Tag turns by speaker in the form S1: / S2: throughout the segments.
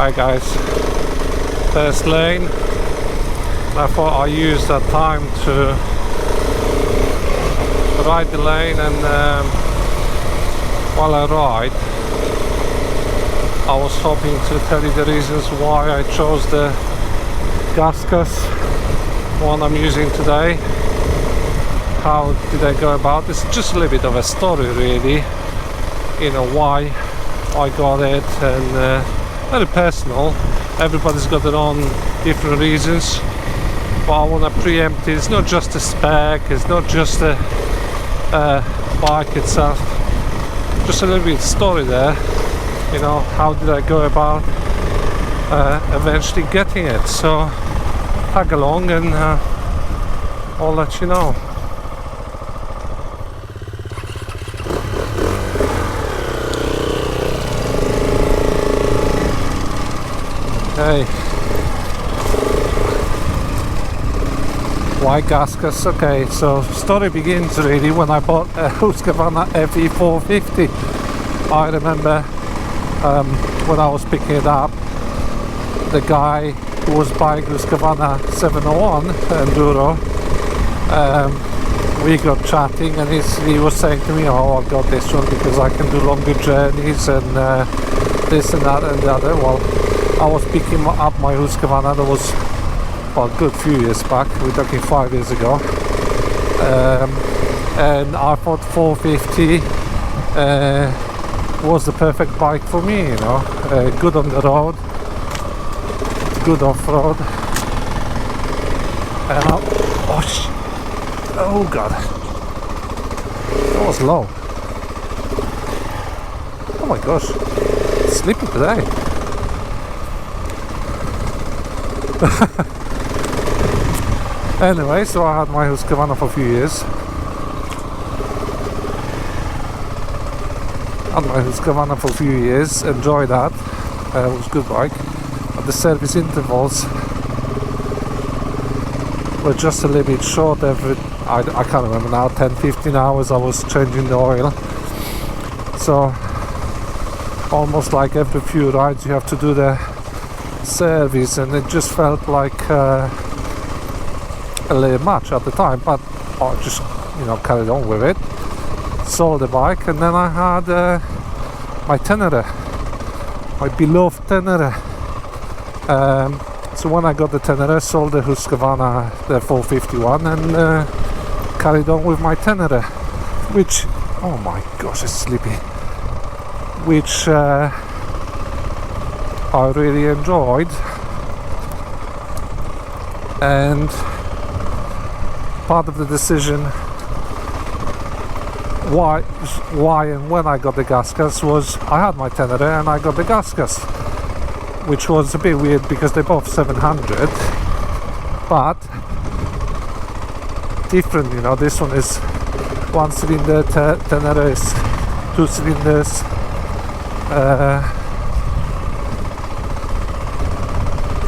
S1: Hi guys, first lane. I thought I used that time to ride the lane, and while I ride I was hoping to tell you the reasons why I chose the GASGAS one I'm using today. How did I go about this? Just a little bit of a story really, you know, why I got it, and very personal. Everybody's got their own different reasons, but I want to preempt it. It's not just a spec, it's not just a bike itself, just a little bit of story there, you know, how did I go about eventually getting it. So tag along and I'll let you know. Okay, why GASGAS? Okay, so story begins really when I bought a Husqvarna FE450. I remember when I was picking it up, the guy who was buying Husqvarna 701 Enduro, we got chatting, and he was saying to me, oh, I got this one because I can do longer journeys and this and that and the other. Well, I was picking up my Husqvarna. That was, well, a good few years back. We're talking 5 years ago, and I thought 450 was the perfect bike for me. You know, good on the road, good off-road, and oh god, that was low. Oh my gosh, it's sleepy today. Anyway, so I had my Husqvarna for a few years. Enjoyed that. It was a good bike. But the service intervals were just a little bit short. I can't remember now, 10-15 hours I was changing the oil. So almost like every few rides you have to do the service, and it just felt like a little much at the time, but I just, you know, carried on with it. Sold the bike, and then I had my Tenere, my beloved Tenere. So when I got the Tenere, sold the Husqvarna, the 451, and carried on with my Tenere, which, oh my gosh, it's sleepy, which I really enjoyed. And part of the decision why and when I got the GASGAS was I had my Tenere and I got the GASGAS, which was a bit weird because they're both 700 but different, you know. This one is 1 cylinder, Tenere is 2 cylinders.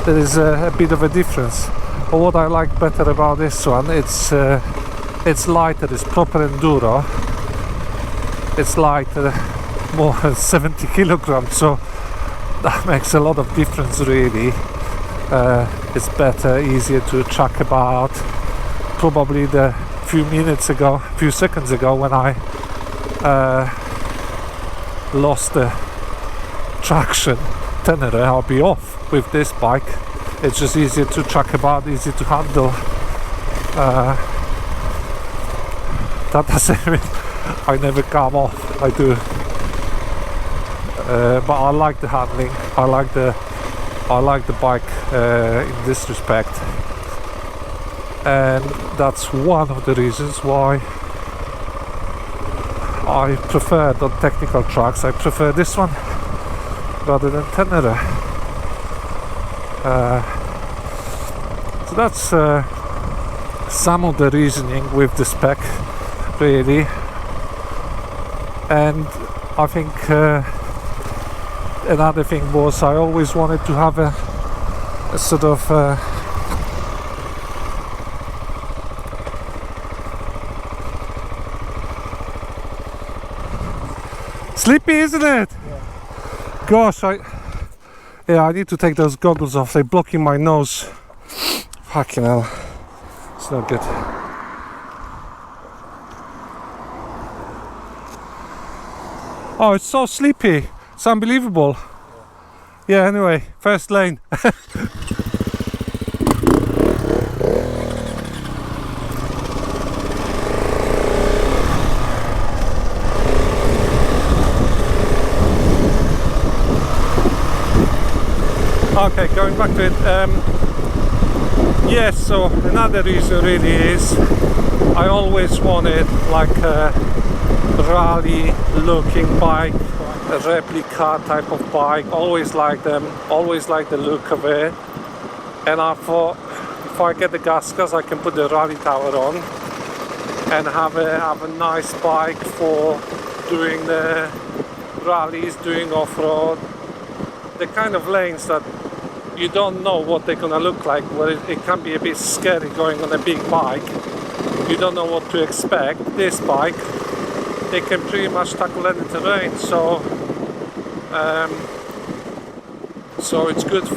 S1: There is a bit of a difference. But what I like better about this one, it's lighter, it's proper enduro. It's lighter, more than 70 kilograms, so that makes a lot of difference really. It's better, easier to chuck about. Probably the few seconds ago when I lost the traction Tenere, I'll be off. With this bike it's just easier to chuck about, easy to handle. That doesn't mean I never come off, I do, but I like the handling, I like the bike in this respect, and that's one of the reasons why I prefer, on technical tracks, I prefer this one rather than Tenere. So that's some of the reasoning with the spec really. And I think another thing was I always wanted to have a sort of sleepy, isn't it? Yeah. Gosh, Yeah, I need to take those goggles off, they're blocking my nose. Fucking hell, it's not good. Oh, it's so sleepy, it's unbelievable. Yeah, anyway, first lane. Okay, going back to it. Yes, so another reason really is I always wanted like a rally looking bike, a replica type of bike. Always like them, always like the look of it. And I thought if I get the GASGAS I can put the rally tower on and have a nice bike for doing the rallies, doing off-road, the kind of lanes that you don't know what they're gonna look like, where it can be a bit scary going on a big bike. You don't know what to expect. This bike, they can pretty much tackle any terrain, so it's good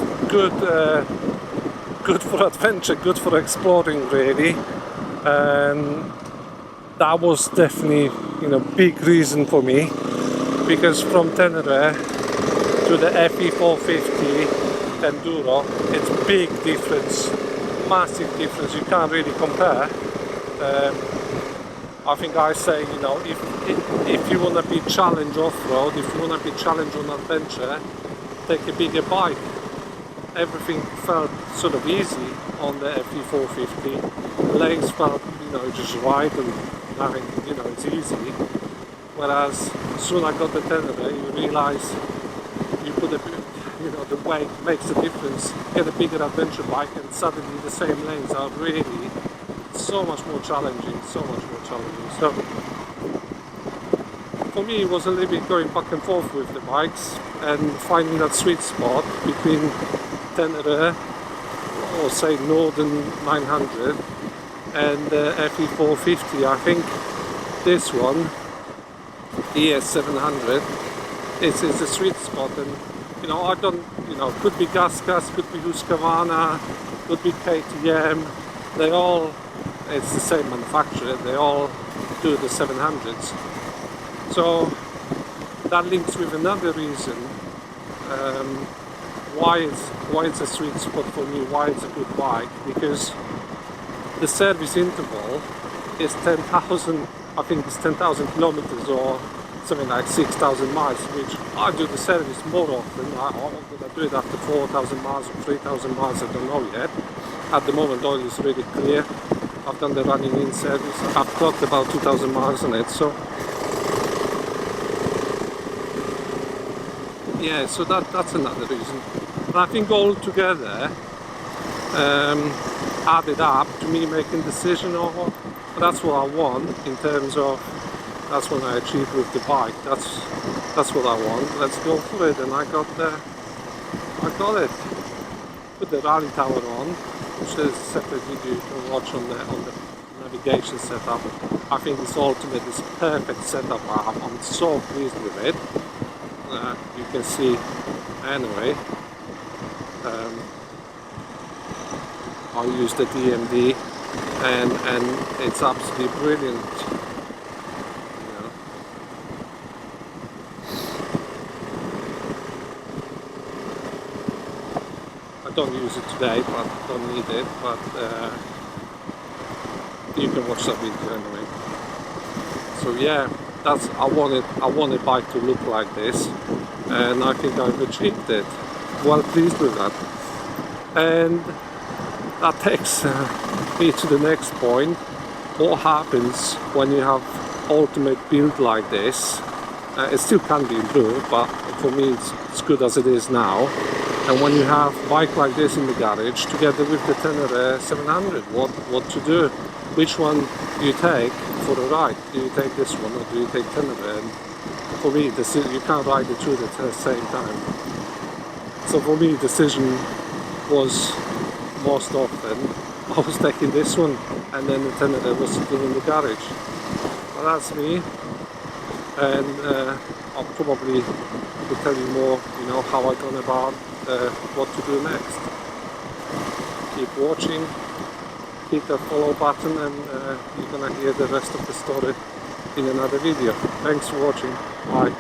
S1: for adventure, good for exploring really. And that was definitely, you know, big reason for me, because from Tenere to the FE450 Enduro, it's big difference, massive difference. You can't really compare. I think I say, you know, if you want to be challenged off-road, if you want to be challenged on adventure, take a bigger bike. Everything felt sort of easy on the FE450. Legs felt, you know, just right and having, you know, it's easy. Whereas soon I got the Tenere, you realise you put a, you know, the weight makes a difference. Get a bigger adventure bike and suddenly the same lanes are really so much more challenging, so much more challenging. So for me it was a little bit going back and forth with the bikes and finding that sweet spot between Tenere, or say Northern 900, and FE450. I think this one, ES 700, is a sweet spot. And you know, I don't, you know, could be GASGAS, could be Husqvarna, could be KTM. They all, it's the same manufacturer. They all do the 700s. So that links with another reason why it's a sweet spot for me, why it's a good bike, because the service interval is 10,000, I think it's 10,000 kilometers or something like 6,000 miles, which I do the service more often. I do it after 4,000 miles or 3,000 miles, I don't know yet. At the moment oil is really clear. I've done the running in service, I've clocked about 2,000 miles on it, so yeah, so that's another reason. And I think all together added up to me making decision of that's what I want in terms of, that's what I achieved with the bike. That's what I want. Let's go for it. And I got it. Put the rally tower on, which is a separate video you can watch on the navigation setup. I think this ultimate is perfect setup. I'm so pleased with it. You can see anyway. I'll use the DMD, and it's absolutely brilliant. I don't use it today, but don't need it. But you can watch that video anyway. So yeah, that's I want a bike to look like this, and I think I've achieved it. Well pleased with that. And that takes me to the next point. What happens when you have ultimate build like this? It still can be improved, but for me it's good as it is now. And when you have a bike like this in the garage together with the Tenere 700, what to do? Which one do you take for a ride? Do you take this one or do you take Tenere? And for me, you can't ride the two at the same time. So for me, decision was most often I was taking this one, and then the Tenere was sitting in the garage. But that's me, and I'll probably to tell you more, you know, how I gone about what to do next. Keep watching, hit the follow button, and you're gonna hear the rest of the story in another video. Thanks for watching. Bye.